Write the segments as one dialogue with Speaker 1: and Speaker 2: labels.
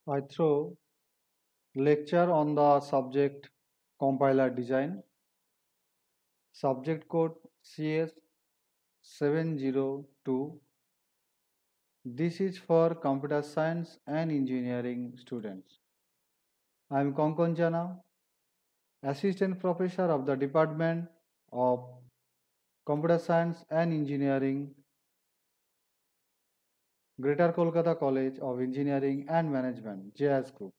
Speaker 1: I throw lecture on the subject compiler design, subject code CS702. This is for computer science and engineering students. I am Konkon Jana, Assistant Professor of the Department of Computer Science and Engineering, Greater Kolkata College of Engineering and Management, JS Group.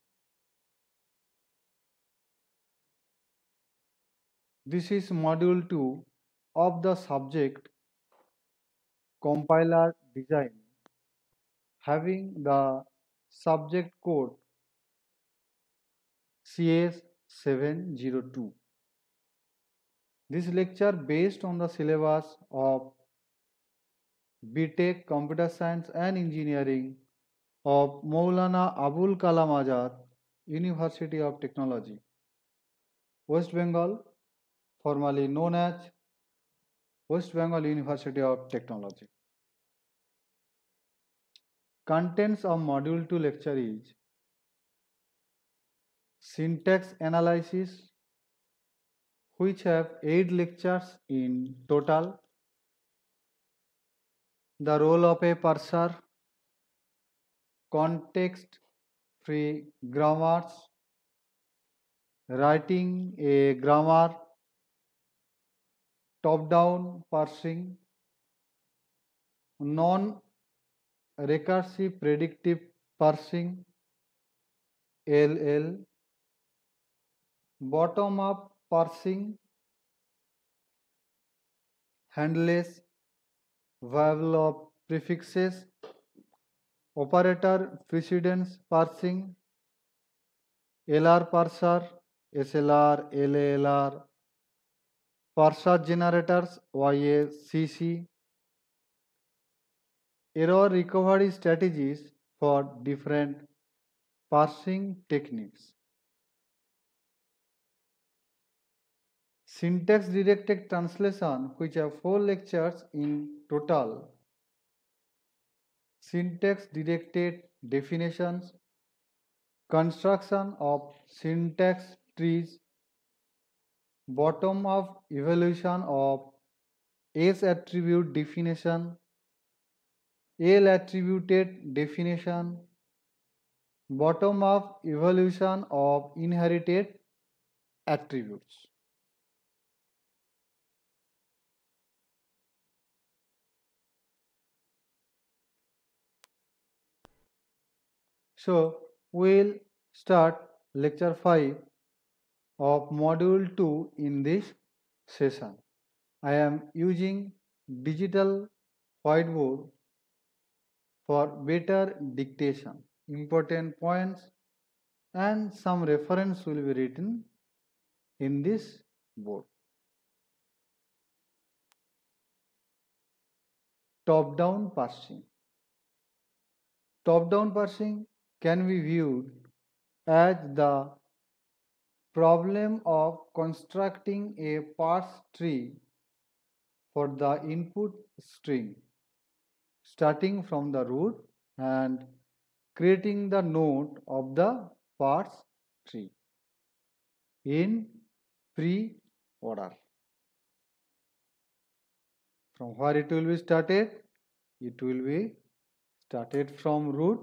Speaker 1: This is Module 2 of the subject compiler design, having the subject code CS702. This lecture based on the syllabus of BTech Computer Science and Engineering of Maulana Abul Kalam Azad University of Technology, West Bengal, formerly known as West Bengal University of Technology. Contents of Module 2 lecture is syntax analysis, which have 8 lectures in total, the role of a parser, context free grammars, writing a grammar, top down parsing, non recursive predictive parsing LL, bottom up parsing, handless variable of prefixes, operator precedence parsing, LR parser, SLR, LALR, parser generators YACC, error recovery strategies for different parsing techniques. Syntax directed translation, which have 4 lectures in total. Syntax directed definitions, construction of syntax trees, bottom up evaluation of S attribute definition, L attributed definition, bottom up evaluation of inherited attributes. So we'll start lecture 5 of module 2 in this session. I am using digital whiteboard for better dictation. Important points and some reference will be written in this board. Top-down parsing. Top-down parsing can be viewed as the problem of constructing a parse tree for the input string, starting from the root and creating the node of the parse tree in pre-order. From where it will be started? It will be started from root,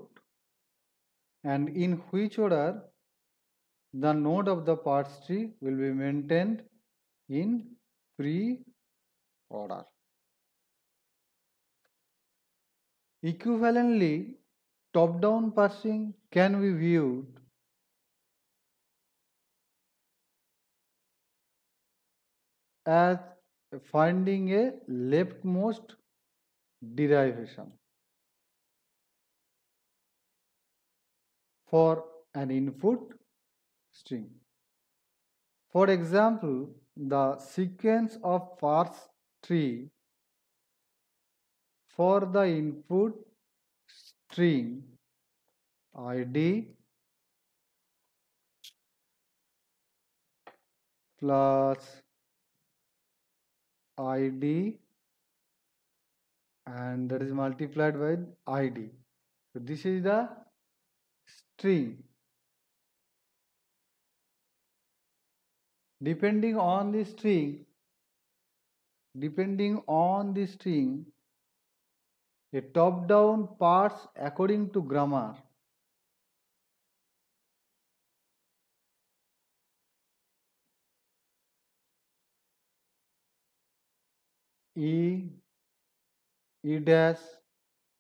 Speaker 1: and in which order the node of the parse tree will be maintained in pre-order. Equivalently, top-down parsing can be viewed as finding a leftmost derivation for an input string. For example, the sequence of parse tree for the input string id plus id and that is multiplied by id. So this is the string. Depending on the string, a top-down parse according to grammar. E, E dash,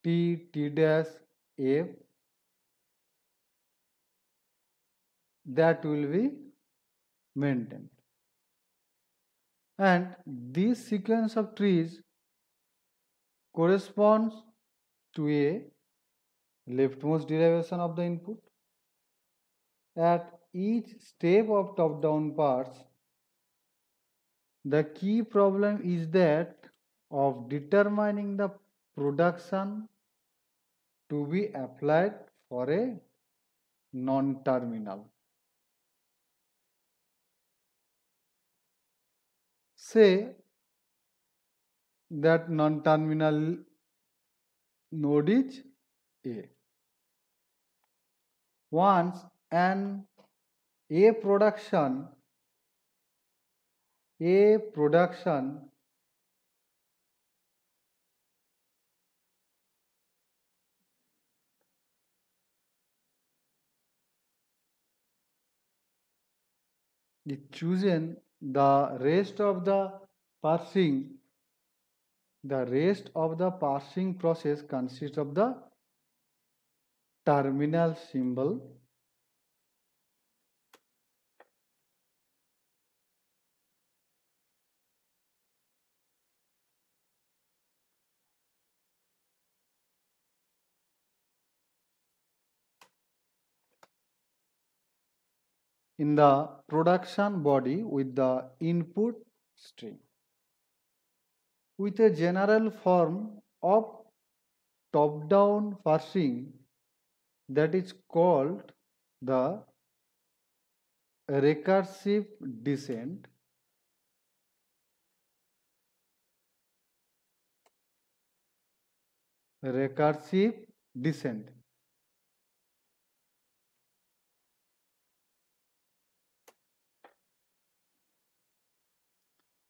Speaker 1: T dash, F, that will be maintained. And this sequence of trees corresponds to a leftmost derivation of the input. At each step of top-down parse, the key problem is that of determining the production to be applied for a non-terminal. Say that non-terminal node is A. Once an A production is chosen, the rest of the parsing process consists of the terminal symbol in the production body with the input string. With a general form of top-down parsing that is called the recursive descent,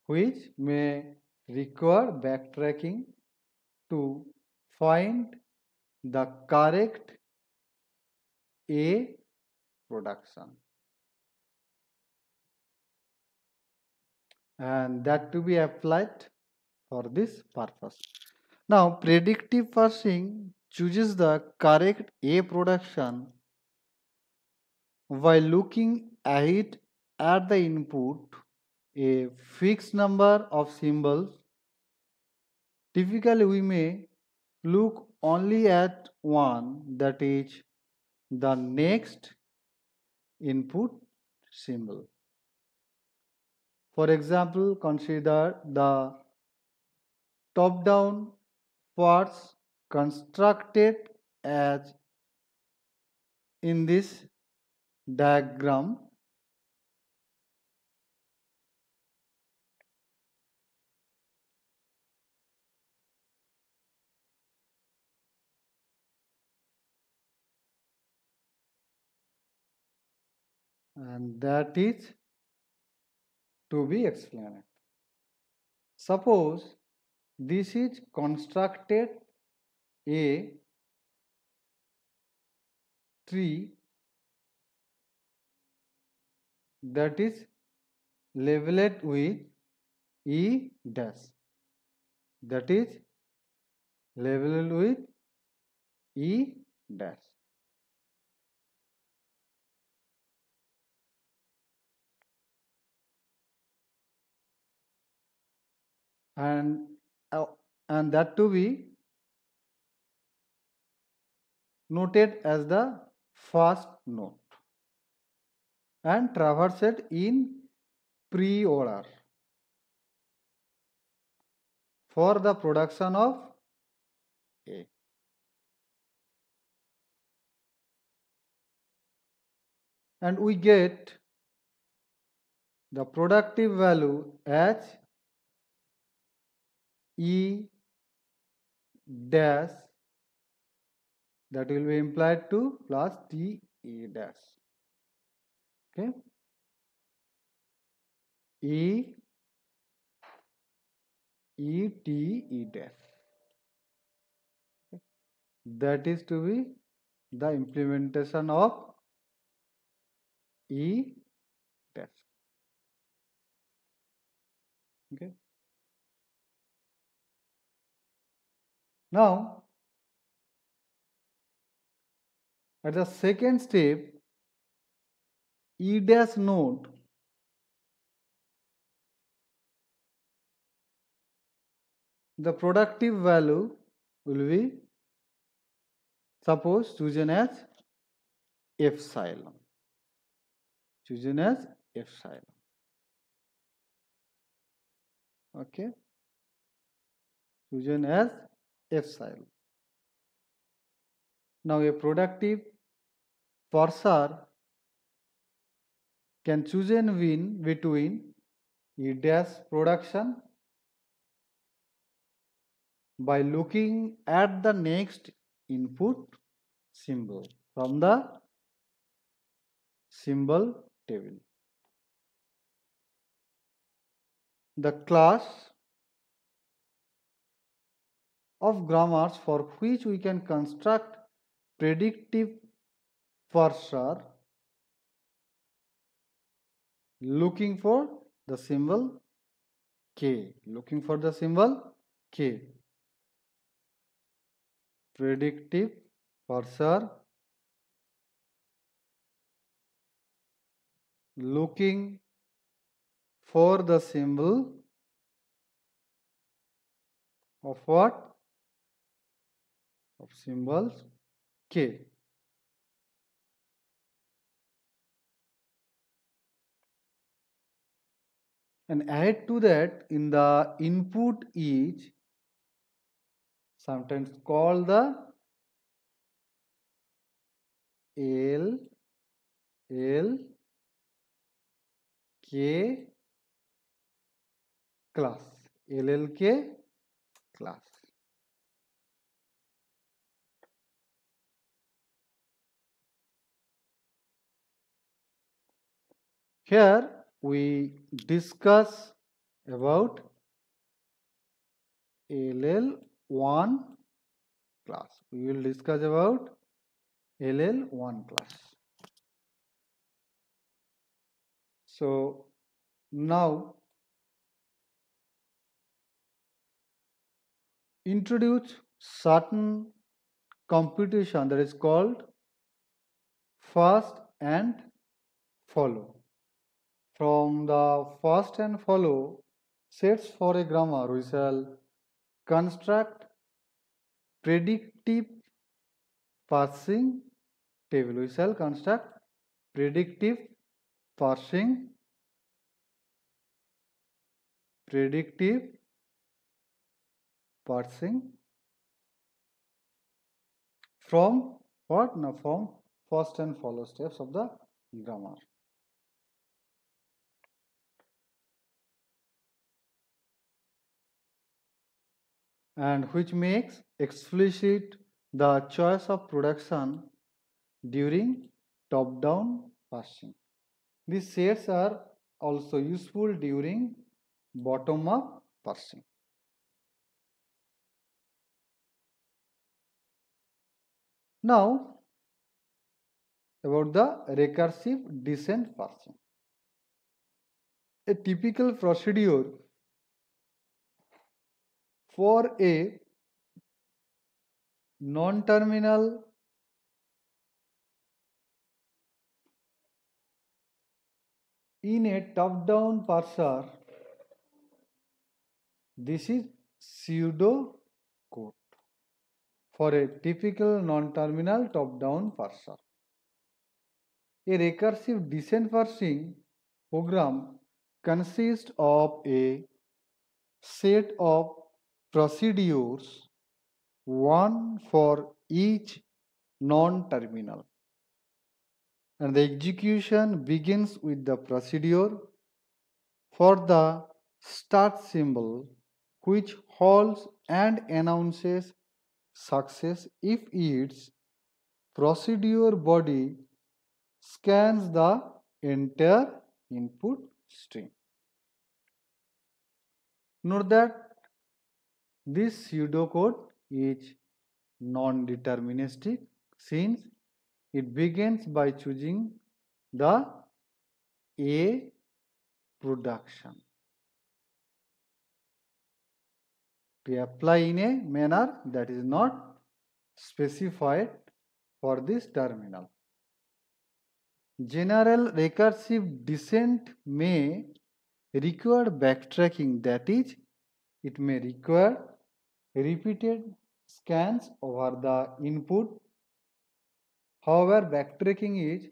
Speaker 1: which may require backtracking to find the correct A production, and that to be applied for this purpose. Now, predictive parsing chooses the correct A production by looking ahead at the input, a fixed number of symbols. Typically, we may look only at one, that is the next input symbol. For example, consider the top-down parts constructed as in this diagram. And that is to be explained. Suppose this is constructed a tree that is labeled with E dash, that is labeled with E dash. And, uh, and that to be noted as the first node and traversed in pre-order for the production of A. And we get the productive value as E dash, that will be implied to plus T E dash. Okay. E T E dash. That is to be the implementation of E dash. Okay. Now, at the second step, E dash node the productive value will be suppose chosen as epsilon. Chosen as epsilon. Okay. Chosen as epsilon. Now a productive parser can choose and win between E dash production by looking at the next input symbol from the symbol table. The class of grammars for which we can construct predictive parser looking for the symbol K. Looking for the symbol K. Predictive parser looking for the symbol of what? Of symbols K. And add to that in the input is sometimes called the L K class. LLK class. Here we discuss about LL1 class. We will discuss about LL1 class. So now introduce certain computation that is called first and follow. From the first and follow sets for a grammar, we shall construct predictive parsing table. We shall construct predictive parsing from what? No, from first and follow steps of the grammar. And which makes explicit the choice of production during top-down parsing. These sets are also useful during bottom-up parsing. Now, about the recursive descent parsing. A typical procedure for a non-terminal in a top-down parser, this is pseudo code for a typical non-terminal top-down parser. A recursive descent parsing program consists of a set of procedures, one for each non-terminal. And the execution begins with the procedure for the start symbol, which halts and announces success if its procedure body scans the entire input stream. Note that this pseudocode is non-deterministic since it begins by choosing the A production to apply in a manner that is not specified for this terminal. General recursive descent may require backtracking, that is, it may require repeated scans over the input. However, backtracking is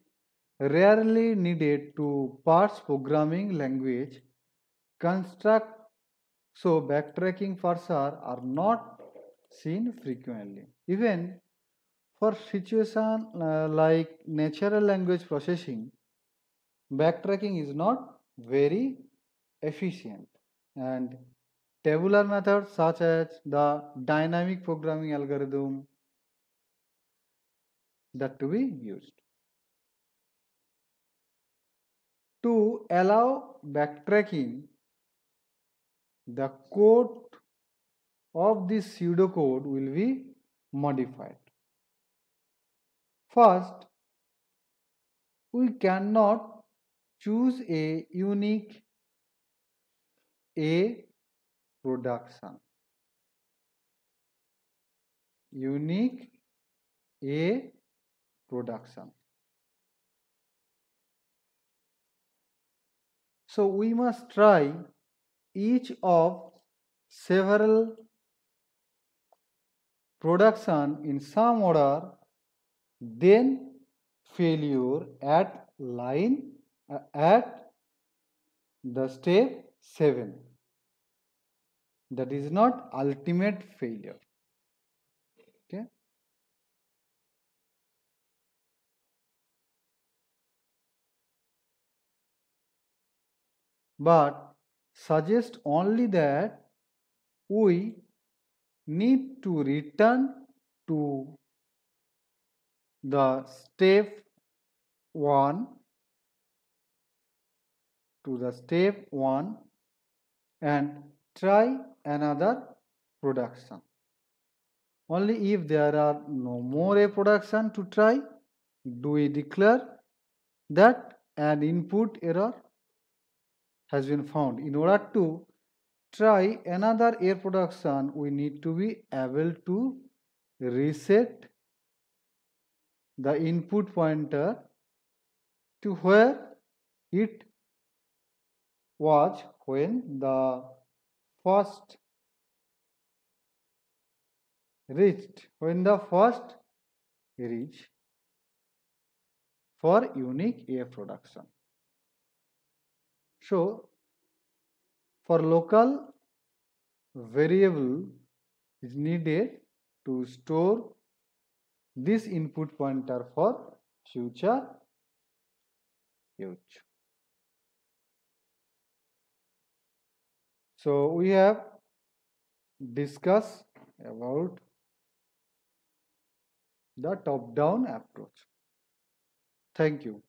Speaker 1: rarely needed to parse programming language construct, so backtracking parsers are not seen frequently. Even for situation like natural language processing, backtracking is not very efficient, and tabular methods such as the dynamic programming algorithm that to be used. To allow backtracking, the code of this pseudocode will be modified. First, we cannot choose a unique A production. Unique A production. So we must try each of several production in some order, then failure at line at the step 7. That is not ultimate failure. Okay. But suggest only that we need to return to the step 1 and try another production. Only if there are no more a production to try do we declare that an input error has been found. In order to try another A production, we need to be able to reset the input pointer to where it was when the first reached for unique A production. So for local variable is needed to store this input pointer for future use. So we have discussed about the top-down approach. Thank you.